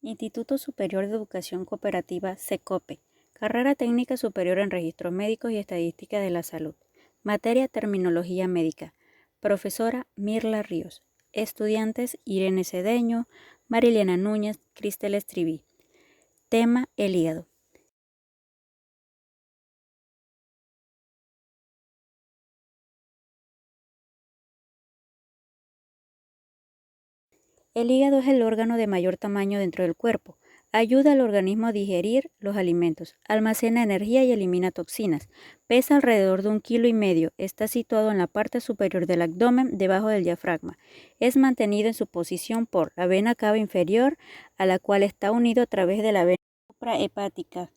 Instituto Superior de Educación Cooperativa SECOPE, Carrera Técnica Superior en Registros Médicos y Estadística de la Salud. Materia Terminología Médica. Profesora Mirla Ríos. Estudiantes Irene Cedeño, Mariliana Núñez, Cristel Estriví. Tema: el hígado. El hígado es el órgano de mayor tamaño dentro del cuerpo. Ayuda al organismo a digerir los alimentos, almacena energía y elimina toxinas. Pesa alrededor de 1,5 kilos. Está situado en la parte superior del abdomen, debajo del diafragma. Es mantenido en su posición por la vena cava inferior, a la cual está unido a través de la vena suprahepática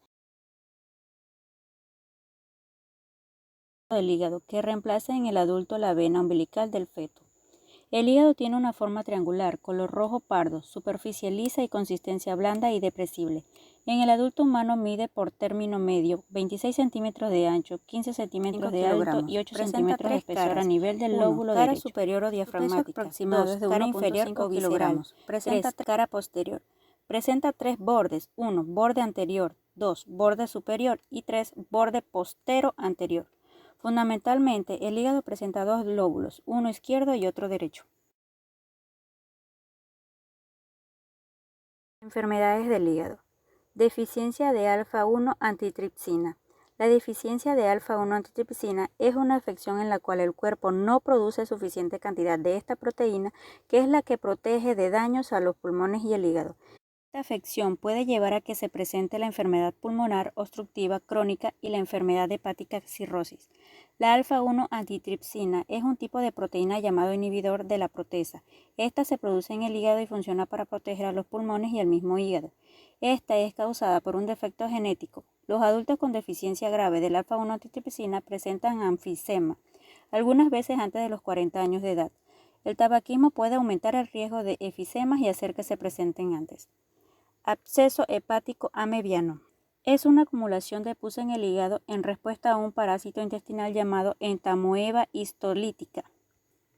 del hígado, que reemplaza en el adulto la vena umbilical del feto. El hígado tiene una forma triangular, color rojo pardo, superficie lisa y consistencia blanda y depresible. En el adulto humano mide por término medio 26 centímetros de ancho, 15 centímetros de alto y 8 centímetros de espesor a nivel del lóbulo cara derecho. superior o diafragmática. Aproximado 2. es de Cara 1,5 inferior o visceral. kilogramos. Presenta 3. Cara posterior. Presenta 3 bordes: 1. Borde anterior, 2. Borde superior y 3. Borde postero anterior. Fundamentalmente, el hígado presenta 2 lóbulos, uno izquierdo y otro derecho. Enfermedades del hígado. Deficiencia de alfa-1 antitripsina. La deficiencia de alfa-1 antitripsina es una afección en la cual el cuerpo no produce suficiente cantidad de esta proteína, que es la que protege de daños a los pulmones y el hígado. Esta afección puede llevar a que se presente la enfermedad pulmonar obstructiva crónica y la enfermedad hepática cirrosis. La alfa-1 antitripsina es un tipo de proteína llamado inhibidor de la proteasa. Esta se produce en el hígado y funciona para proteger a los pulmones y el mismo hígado. Esta es causada por un defecto genético. Los adultos con deficiencia grave del alfa-1 antitripsina presentan enfisema, algunas veces antes de los 40 años de edad. El tabaquismo puede aumentar el riesgo de enfisemas y hacer que se presenten antes. Absceso hepático amebiano. Es una acumulación de pus en el hígado en respuesta a un parásito intestinal llamado entamoeba histolítica.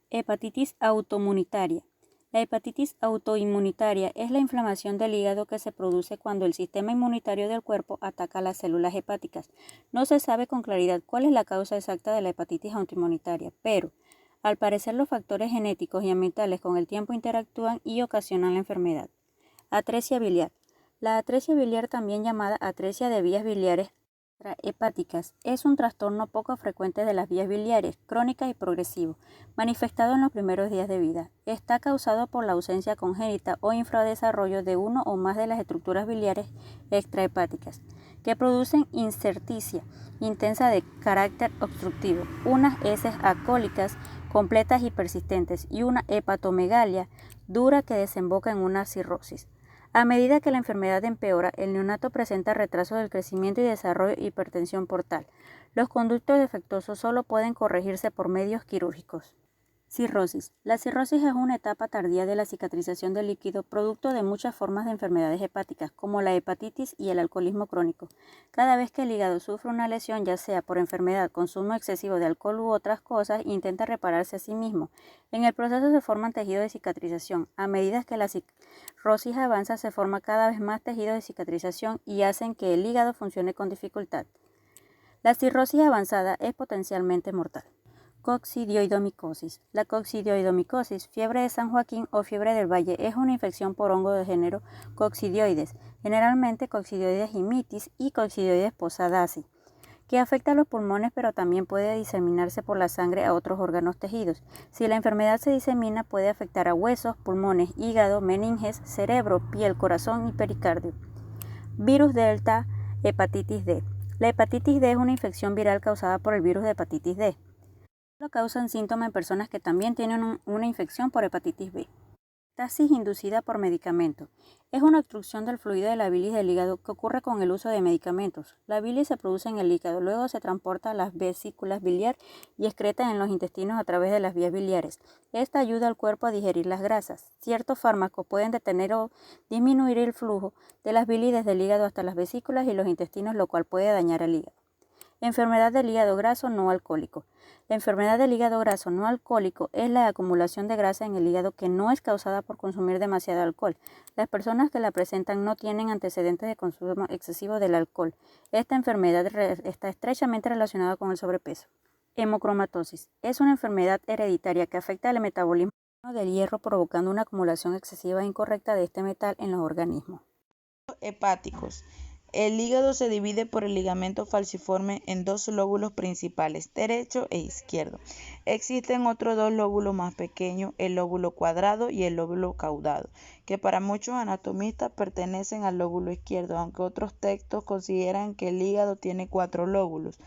Hepatitis autoinmunitaria. La hepatitis autoinmunitaria es la inflamación del hígado que se produce cuando el sistema inmunitario del cuerpo ataca las células hepáticas. No se sabe con claridad cuál es la causa exacta de la hepatitis autoinmunitaria, pero al parecer los factores genéticos y ambientales con el tiempo interactúan y ocasionan la enfermedad. Atresia biliar. La atresia biliar, también llamada atresia de vías biliares hepáticas, es un trastorno poco frecuente de las vías biliares, crónica y progresivo, manifestado en los primeros días de vida. Está causado por la ausencia congénita o infradesarrollo de uno o más de las estructuras biliares extrahepáticas, que producen incerticia intensa de carácter obstructivo, unas heces alcohólicas completas y persistentes y una hepatomegalia dura que desemboca en una cirrosis. A medida que la enfermedad empeora, el neonato presenta retraso del crecimiento y desarrollo y hipertensión portal. Los conductos defectuosos solo pueden corregirse por medios quirúrgicos. Cirrosis. La cirrosis es una etapa tardía de la cicatrización del líquido, producto de muchas formas de enfermedades hepáticas, como la hepatitis y el alcoholismo crónico. Cada vez que el hígado sufre una lesión, ya sea por enfermedad, consumo excesivo de alcohol u otras cosas, intenta repararse a sí mismo. En el proceso se forman tejidos de cicatrización. A medida que la cirrosis avanza, se forma cada vez más tejidos de cicatrización y hacen que el hígado funcione con dificultad. La cirrosis avanzada es potencialmente mortal. Coccidioidomicosis. La coccidioidomicosis, fiebre de San Joaquín o fiebre del Valle, es una infección por hongo de género coccidioides, generalmente Coccidioides imitis y Coccidioides posadaci, que afecta a los pulmones, pero también puede diseminarse por la sangre a otros órganos tejidos. Si la enfermedad se disemina, puede afectar a huesos, pulmones, hígado, meninges, cerebro, piel, corazón y pericardio. Virus Delta, hepatitis D. La hepatitis D es una infección viral causada por el virus de hepatitis D. Lo causan síntomas en personas que también tienen una infección por hepatitis B. Estasis inducida por medicamento. Es una obstrucción del fluido de la bilis del hígado que ocurre con el uso de medicamentos. La bilis se produce en el hígado, luego se transporta a las vesículas biliar y excreta en los intestinos a través de las vías biliares. Esta ayuda al cuerpo a digerir las grasas. Ciertos fármacos pueden detener o disminuir el flujo de las bilis desde el hígado hasta las vesículas y los intestinos, lo cual puede dañar el hígado. Enfermedad del hígado graso no alcohólico. La enfermedad del hígado graso no alcohólico es la acumulación de grasa en el hígado que no es causada por consumir demasiado alcohol. Las personas que la presentan no tienen antecedentes de consumo excesivo del alcohol. Esta enfermedad está estrechamente relacionada con el sobrepeso. Hemocromatosis es una enfermedad hereditaria que afecta al metabolismo del hierro, provocando una acumulación excesiva e incorrecta de este metal en los organismos. Hepáticos. El hígado se divide por el ligamento falciforme en dos lóbulos principales, derecho e izquierdo. Existen otros dos lóbulos más pequeños, el lóbulo cuadrado y el lóbulo caudado, que para muchos anatomistas pertenecen al lóbulo izquierdo, aunque otros textos consideran que el hígado tiene 4 lóbulos: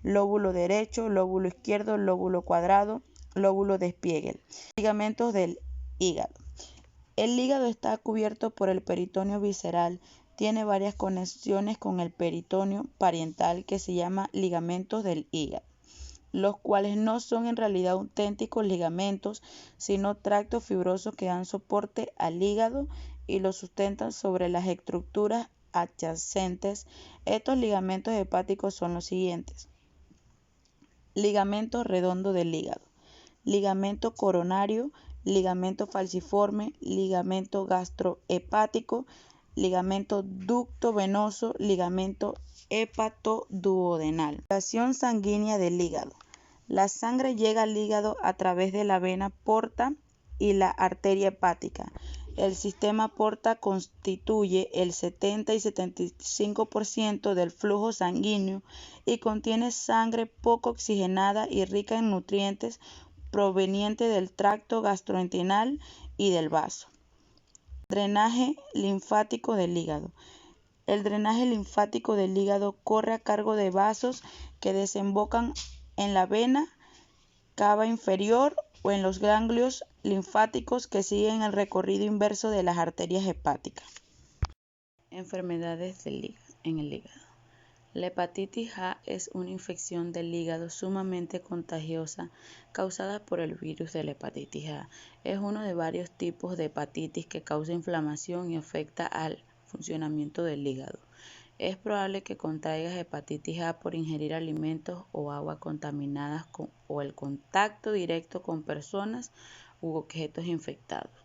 lóbulo derecho, lóbulo izquierdo, lóbulo cuadrado, lóbulo de Spiegel. Ligamentos del hígado. El hígado está cubierto por el peritoneo visceral. Tiene varias conexiones con el peritoneo parietal que se llama ligamentos del hígado, los cuales no son en realidad auténticos ligamentos, sino tractos fibrosos que dan soporte al hígado y lo sustentan sobre las estructuras adyacentes. Estos ligamentos hepáticos son los siguientes: ligamento redondo del hígado, ligamento coronario, ligamento falciforme, ligamento gastrohepático, ligamento ducto venoso, ligamento hepatoduodenal. Circulación sanguínea del hígado. La sangre llega al hígado a través de la vena porta y la arteria hepática. El sistema porta constituye el 70 y 75% del flujo sanguíneo y contiene sangre poco oxigenada y rica en nutrientes proveniente del tracto gastrointestinal y del vaso. Drenaje linfático del hígado. El drenaje linfático del hígado corre a cargo de vasos que desembocan en la vena cava inferior o en los ganglios linfáticos que siguen el recorrido inverso de las arterias hepáticas. Enfermedades en el hígado. La hepatitis A es una infección del hígado sumamente contagiosa causada por el virus de la hepatitis A. Es uno de varios tipos de hepatitis que causa inflamación y afecta al funcionamiento del hígado. Es probable que contraigas hepatitis A por ingerir alimentos o agua contaminadas o el contacto directo con personas u objetos infectados.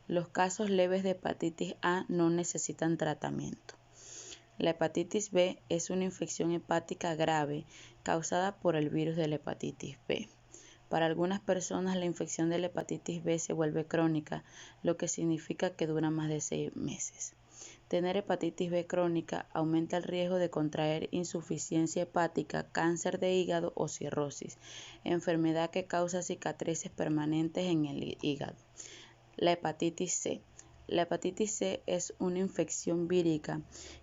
Los casos leves de hepatitis A no necesitan tratamiento. La hepatitis B es una infección hepática grave causada por el virus de la hepatitis B. Para algunas personas la infección de la hepatitis B se vuelve crónica, lo que significa que dura más de 6 meses. Tener hepatitis B crónica aumenta el riesgo de contraer insuficiencia hepática, cáncer de hígado o cirrosis, enfermedad que causa cicatrices permanentes en el hígado. La hepatitis C. La hepatitis C es una infección vírica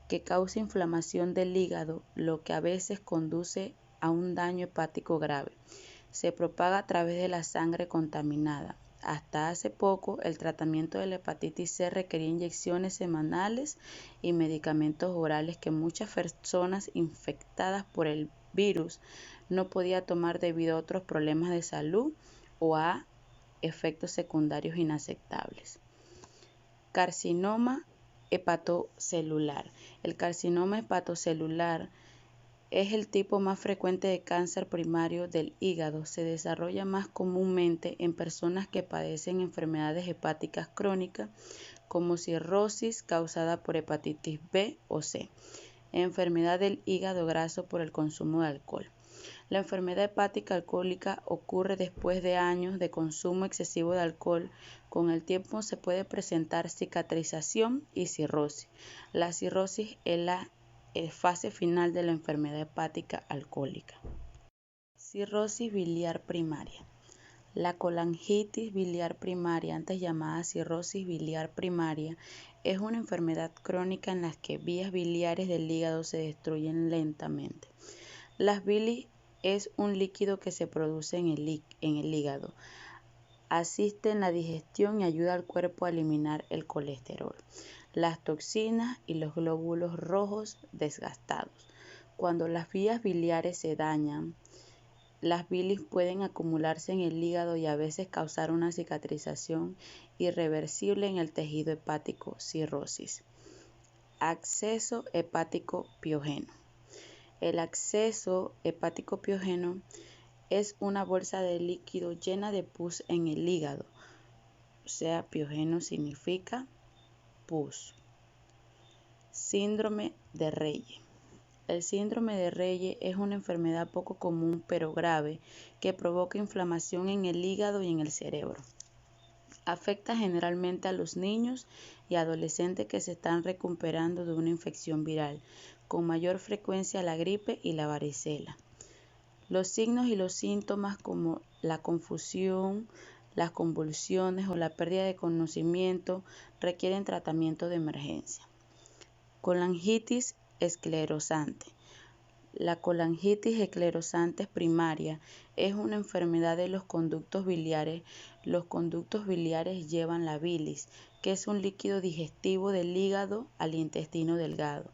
que causa inflamación del hígado, lo que a veces conduce a un daño hepático grave. Se propaga a través de la sangre contaminada. Hasta hace poco, el tratamiento de la hepatitis C requería inyecciones semanales y medicamentos orales que muchas personas infectadas por el virus no podían tomar debido a otros problemas de salud o a efectos secundarios inaceptables. Carcinoma hepatocelular. El carcinoma hepatocelular es el tipo más frecuente de cáncer primario del hígado. Se desarrolla más comúnmente en personas que padecen enfermedades hepáticas crónicas como cirrosis causada por hepatitis B o C, enfermedad del hígado graso por el consumo de alcohol. La enfermedad hepática alcohólica ocurre después de años de consumo excesivo de alcohol. Con el tiempo se puede presentar cicatrización y cirrosis. La cirrosis es la fase final de la enfermedad hepática alcohólica. Cirrosis biliar primaria. La colangitis biliar primaria, antes llamada cirrosis biliar primaria, es una enfermedad crónica en la que vías biliares del hígado se destruyen lentamente. Las bilis es un líquido que se produce en el hígado. Asiste en la digestión y ayuda al cuerpo a eliminar el colesterol, las toxinas y los glóbulos rojos desgastados. Cuando las vías biliares se dañan, las bilis pueden acumularse en el hígado y a veces causar una cicatrización irreversible en el tejido hepático, cirrosis. Acceso hepático piógeno. El acceso hepático piógeno es una bolsa de líquido llena de pus en el hígado. O sea, piógeno significa pus. Síndrome de Reye. El síndrome de Reye es una enfermedad poco común pero grave que provoca inflamación en el hígado y en el cerebro. Afecta generalmente a los niños y adolescentes que se están recuperando de una infección viral, con mayor frecuencia la gripe y la varicela. Los signos y los síntomas como la confusión, las convulsiones o la pérdida de conocimiento requieren tratamiento de emergencia. Colangitis esclerosante. La colangitis esclerosante primaria es una enfermedad de los conductos biliares. Los conductos biliares llevan la bilis, que es un líquido digestivo del hígado al intestino delgado.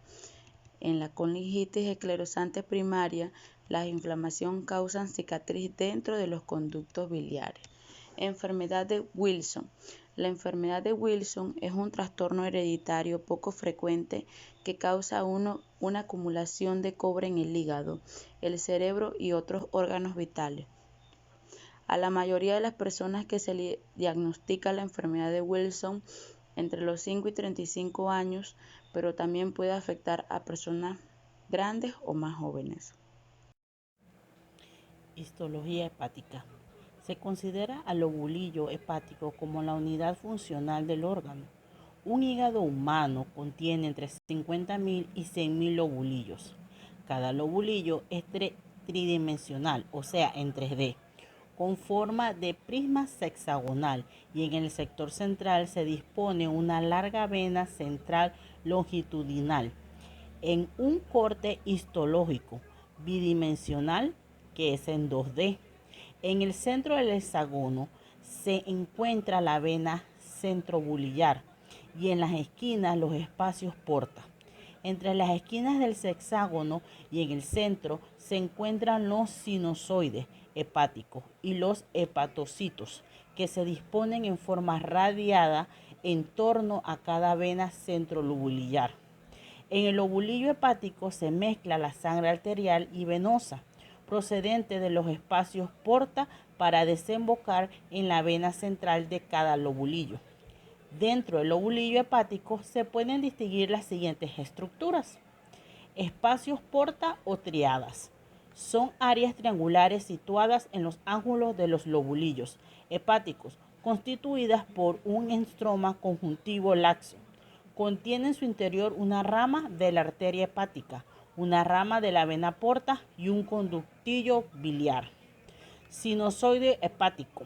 En la colangitis esclerosante primaria, la inflamación causa cicatriz dentro de los conductos biliares. Enfermedad de Wilson. La enfermedad de Wilson es un trastorno hereditario poco frecuente que causa una acumulación de cobre en el hígado, el cerebro y otros órganos vitales. A la mayoría de las personas que se le diagnostica la enfermedad de Wilson entre los 5 y 35 años, pero también puede afectar a personas grandes o más jóvenes. Histología hepática. Se considera al lobulillo hepático como la unidad funcional del órgano. Un hígado humano contiene entre 50.000 y 100.000 lobulillos. Cada lobulillo es tridimensional, o sea, en 3D, con forma de prisma hexagonal, y en el sector central se dispone una larga vena central longitudinal en un corte histológico bidimensional que es en 2D. En el centro del hexágono se encuentra la vena centrobulillar y en las esquinas los espacios porta. Entre las esquinas del hexágono y en el centro se encuentran los sinusoides hepáticos y los hepatocitos, que se disponen en forma radiada en torno a cada vena centrolobulillar. En el lobulillo hepático se mezcla la sangre arterial y venosa, procedente de los espacios porta para desembocar en la vena central de cada lobulillo. Dentro del lobulillo hepático se pueden distinguir las siguientes estructuras. Espacios porta o triadas. Son áreas triangulares situadas en los ángulos de los lobulillos hepáticos, constituidas por un estroma conjuntivo laxo. Contiene en su interior una rama de la arteria hepática, una rama de la vena porta y un conductillo biliar. Sinusoide hepático.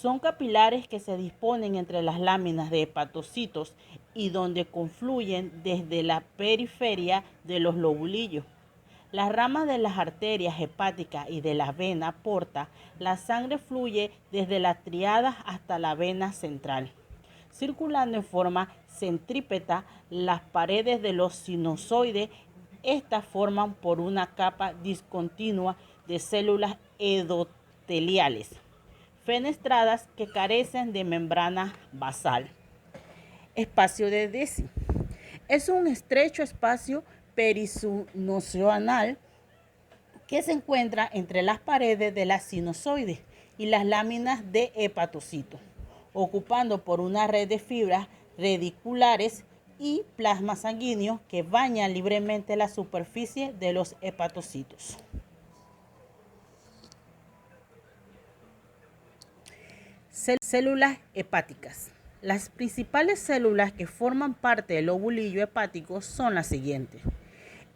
Son capilares que se disponen entre las láminas de hepatocitos y donde confluyen desde la periferia de los lobulillos. Las ramas de las arterias hepáticas y de la vena porta, la sangre fluye desde las triadas hasta la vena central, circulando en forma centrípeta las paredes de los sinusoides. Estas forman por una capa discontinua de células endoteliales fenestradas que carecen de membrana basal. Espacio de Deci. Es un estrecho espacio perisinusoidal que se encuentra entre las paredes de las sinusoides y las láminas de hepatocitos, ocupando por una red de fibras radiculares y plasma sanguíneo que bañan libremente la superficie de los hepatocitos. Células hepáticas. Las principales células que forman parte del lobulillo hepático son las siguientes.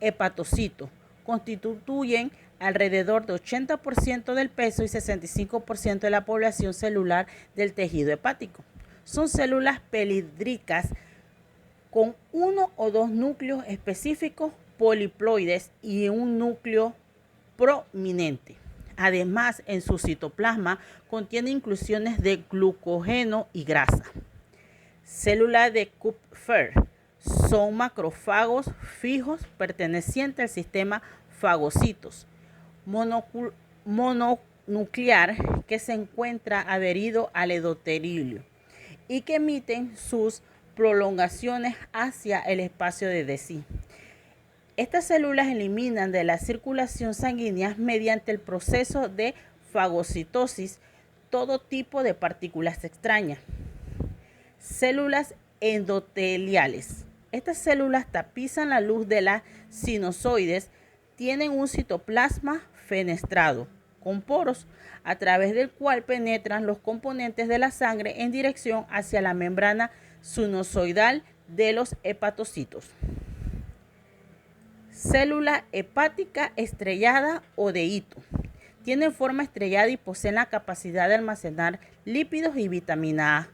Hepatocitos constituyen alrededor de 80% del peso y 65% de la población celular del tejido hepático. Son células pelíndricas con uno o dos núcleos específicos poliploides y un núcleo prominente. Además, en su citoplasma contiene inclusiones de glucógeno y grasa. Células de Kupffer son macrófagos fijos pertenecientes al sistema fagocitos mononuclear que se encuentra adherido al endotelio y que emiten sus prolongaciones hacia el espacio de Deci. Estas células eliminan de la circulación sanguínea mediante el proceso de fagocitosis todo tipo de partículas extrañas. Células endoteliales. Estas células tapizan la luz de las sinusoides, tienen un citoplasma fenestrado con poros a través del cual penetran los componentes de la sangre en dirección hacia la membrana sinusoidal de los hepatocitos. Célula hepática estrellada o de hito. Tienen forma estrellada y poseen la capacidad de almacenar lípidos y vitamina A,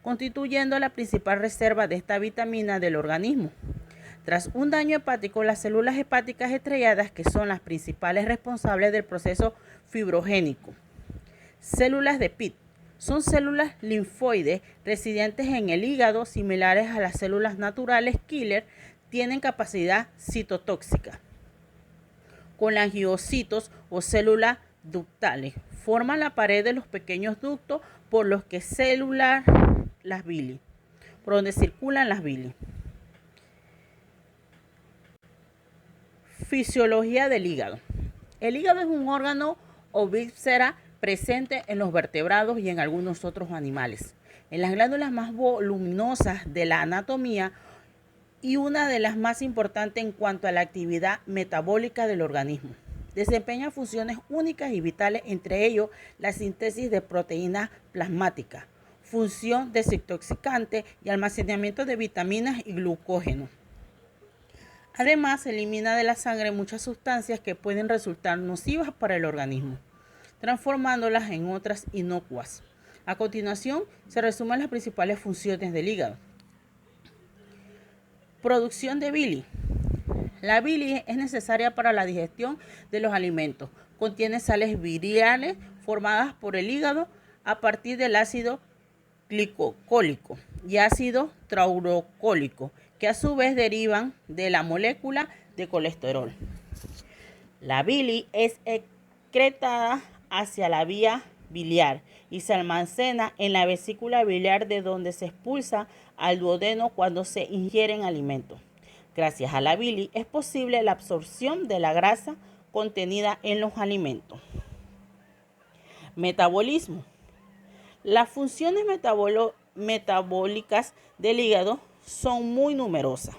constituyendo la principal reserva de esta vitamina del organismo. Tras un daño hepático, las células hepáticas estrelladas, que son las principales responsables del proceso fibrogénico. Células de Pitt. Son células linfoides residentes en el hígado, similares a las células naturales killer, tienen capacidad citotóxica. Colangiocitos o células ductales. Forman la pared de los pequeños ductos por los que circulan las bilis. Fisiología del hígado. El hígado es un órgano o víscera presente en los vertebrados y en algunos otros animales. En las glándulas más voluminosas de la anatomía y una de las más importantes en cuanto a la actividad metabólica del organismo. Desempeña funciones únicas y vitales, entre ellos la síntesis de proteínas plasmáticas, función desintoxicante y almacenamiento de vitaminas y glucógeno. Además, se elimina de la sangre muchas sustancias que pueden resultar nocivas para el organismo, transformándolas en otras inocuas. A continuación, se resumen las principales funciones del hígado. Producción de bilis. La bilis es necesaria para la digestión de los alimentos. Contiene sales biliares formadas por el hígado a partir del ácido glicocólico y ácido taurocólico, que a su vez derivan de la molécula de colesterol. La bilis es excretada hacia la vía biliar y se almacena en la vesícula biliar, de donde se expulsa al duodeno cuando se ingieren alimentos. Gracias a la bilis es posible la absorción de la grasa contenida en los alimentos. Metabolismo. Las funciones metabólicas del hígado son muy numerosas.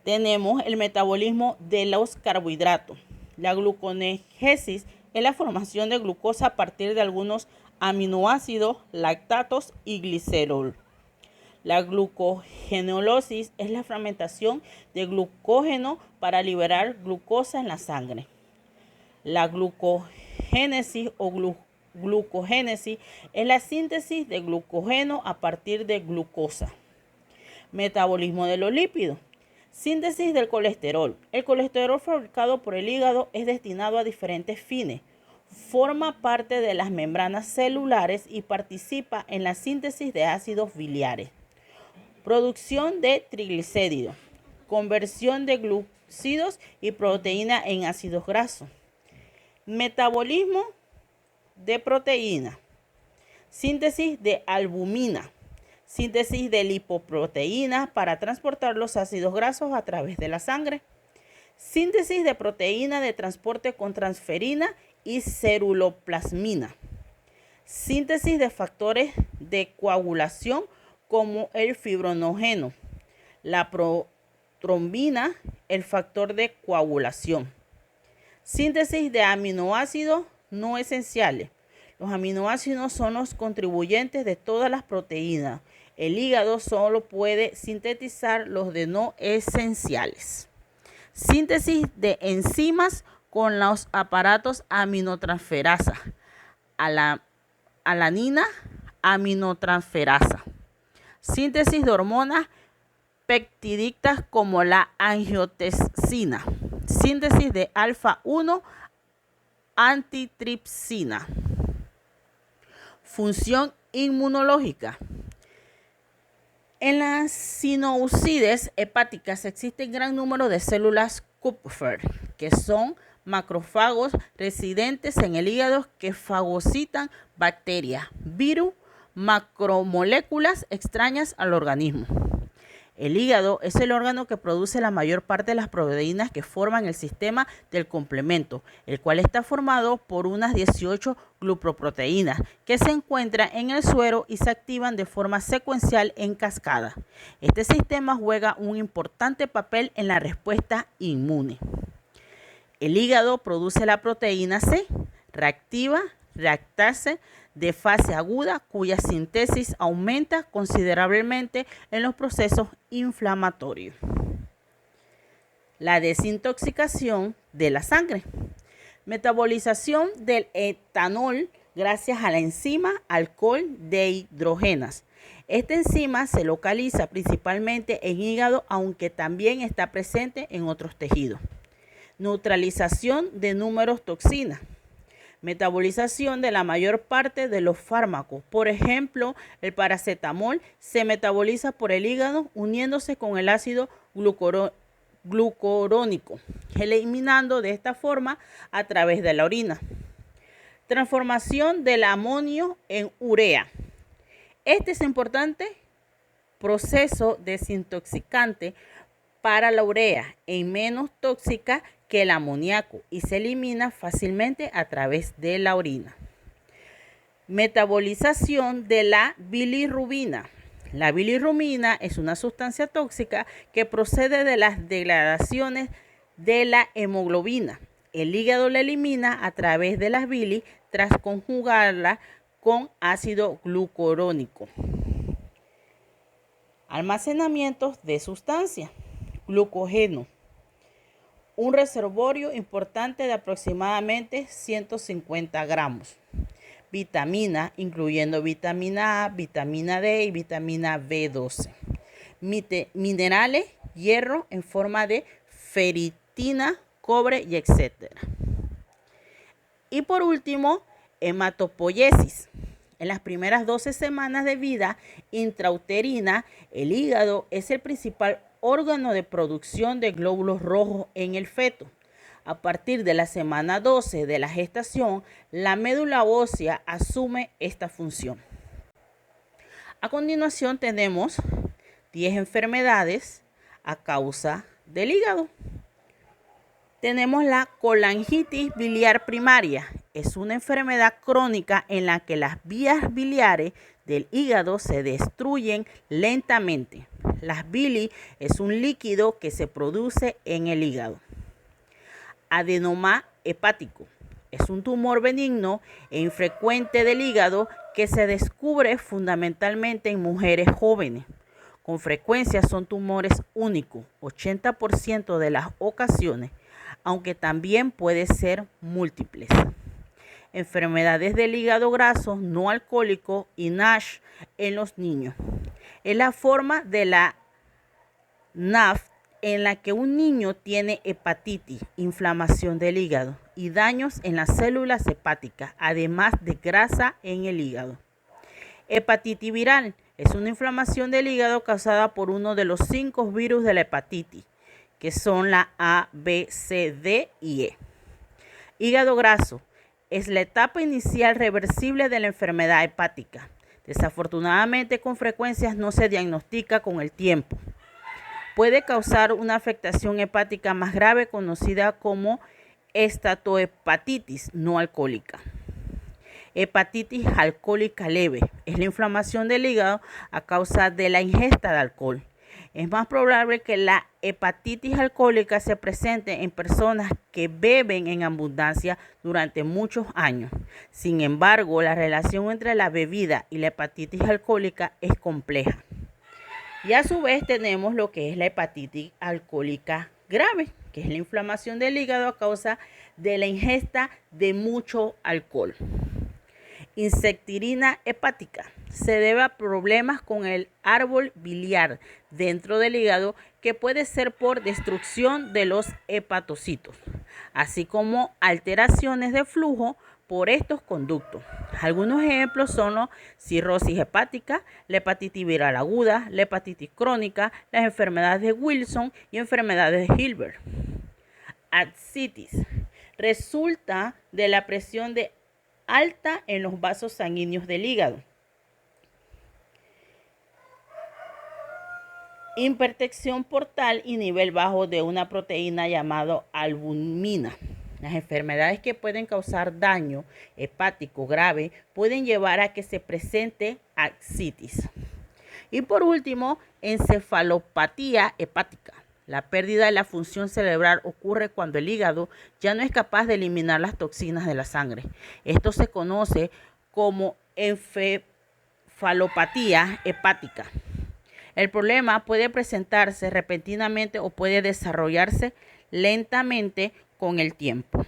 Tenemos el metabolismo de los carbohidratos. La gluconeogenesis es la formación de glucosa a partir de algunos aminoácidos, lactatos y glicerol. La glucogenólisis es la fermentación de glucógeno para liberar glucosa en la sangre. La glucogénesis o glucogénesis es la síntesis de glucógeno a partir de glucosa. Metabolismo de los lípidos. Síntesis del colesterol. El colesterol fabricado por el hígado es destinado a diferentes fines. Forma parte de las membranas celulares y participa en la síntesis de ácidos biliares. Producción de triglicéridos. Conversión de glúcidos y proteína en ácidos grasos. Metabolismo de proteína. Síntesis de albumina. Síntesis de lipoproteínas para transportar los ácidos grasos a través de la sangre. Síntesis de proteína de transporte con transferina y ceruloplasmina. Síntesis de factores de coagulación como el fibrinógeno, la protrombina, el factor de coagulación. Síntesis de aminoácidos no esenciales. Los aminoácidos son los contribuyentes de todas las proteínas. El hígado solo puede sintetizar los de no esenciales. Síntesis de enzimas con los aparatos aminotransferasa. Alanina, aminotransferasa. Síntesis de hormonas peptídicas como la angiotensina. Síntesis de alfa-1 antitripsina. Función inmunológica. En las sinusoides hepáticas existe un gran número de células Kupffer, que son macrófagos residentes en el hígado que fagocitan bacterias, virus, macromoléculas extrañas al organismo. El hígado es el órgano que produce la mayor parte de las proteínas que forman el sistema del complemento, el cual está formado por unas 18 glicoproteínas que se encuentran en el suero y se activan de forma secuencial en cascada. Este sistema juega un importante papel en la respuesta inmune. El hígado produce la proteína C, reactiva, reactasa de fase aguda, cuya síntesis aumenta considerablemente en los procesos inflamatorios. La desintoxicación de la sangre. Metabolización del etanol gracias a la enzima alcohol dehidrogenasa. Esta enzima se localiza principalmente en hígado, aunque también está presente en otros tejidos. Neutralización de números toxinas. Metabolización de la mayor parte de los fármacos. Por ejemplo, el paracetamol se metaboliza por el hígado uniéndose con el ácido glucurónico, eliminando de esta forma a través de la orina. Transformación del amonio en urea. Este es un importante proceso desintoxicante para la urea y menos tóxica que el amoníaco y se elimina fácilmente a través de la orina. Metabolización de la bilirrubina. La bilirrubina es una sustancia tóxica que procede de las degradaciones de la hemoglobina. El hígado la elimina a través de las bilis tras conjugarla con ácido glucurónico. Almacenamiento de sustancias. Glucógeno. Un reservorio importante de aproximadamente 150 gramos. Vitamina, incluyendo vitamina A, vitamina D y vitamina B12. Minerales, hierro en forma de ferritina, cobre y etc. Y por último, hematopoiesis. En las primeras 12 semanas de vida intrauterina, el hígado es el principal órgano de producción de glóbulos rojos en el feto. A partir de la semana 12 de la gestación, la médula ósea asume esta función. A continuación tenemos 10 enfermedades a causa del hígado. Tenemos la colangitis biliar primaria. Es una enfermedad crónica en la que las vías biliares del hígado se destruyen lentamente. Las bilis es un líquido que se produce en el hígado. Adenoma hepático. Es un tumor benigno e infrecuente del hígado que se descubre fundamentalmente en mujeres jóvenes. Con frecuencia son tumores únicos, 80% de las ocasiones, aunque también puede ser múltiples. Enfermedades del hígado graso no alcohólico y NASH en los niños. Es la forma de la NAFT en la que un niño tiene hepatitis, inflamación del hígado y daños en las células hepáticas, además de grasa en el hígado. Hepatitis viral es una inflamación del hígado causada por uno de los 5 virus de la hepatitis, que son la A, B, C, D y E. Hígado graso es la etapa inicial reversible de la enfermedad hepática. Desafortunadamente, con frecuencia no se diagnostica con el tiempo. Puede causar una afectación hepática más grave conocida como estatohepatitis no alcohólica. Hepatitis alcohólica leve es la inflamación del hígado a causa de la ingesta de alcohol. Es más probable que la hepatitis alcohólica se presente en personas que beben en abundancia durante muchos años. Sin embargo, la relación entre la bebida y la hepatitis alcohólica es compleja. Y a su vez tenemos lo que es la hepatitis alcohólica grave, que es la inflamación del hígado a causa de la ingesta de mucho alcohol. Insectirina hepática se debe a problemas con el árbol biliar dentro del hígado que puede ser por destrucción de los hepatocitos, así como alteraciones de flujo por estos conductos. Algunos ejemplos son la cirrosis hepática, la hepatitis viral aguda, la hepatitis crónica, las enfermedades de Wilson y enfermedades de Hilbert. Ascitis resulta de la presión alta en los vasos sanguíneos del hígado. hipertensión portal y nivel bajo de una proteína llamada albúmina. Las enfermedades que pueden causar daño hepático grave pueden llevar a que se presente ascitis. Y por último, encefalopatía hepática. La pérdida de la función cerebral ocurre cuando el hígado ya no es capaz de eliminar las toxinas de la sangre. Esto se conoce como encefalopatía hepática. El problema puede presentarse repentinamente o puede desarrollarse lentamente con el tiempo.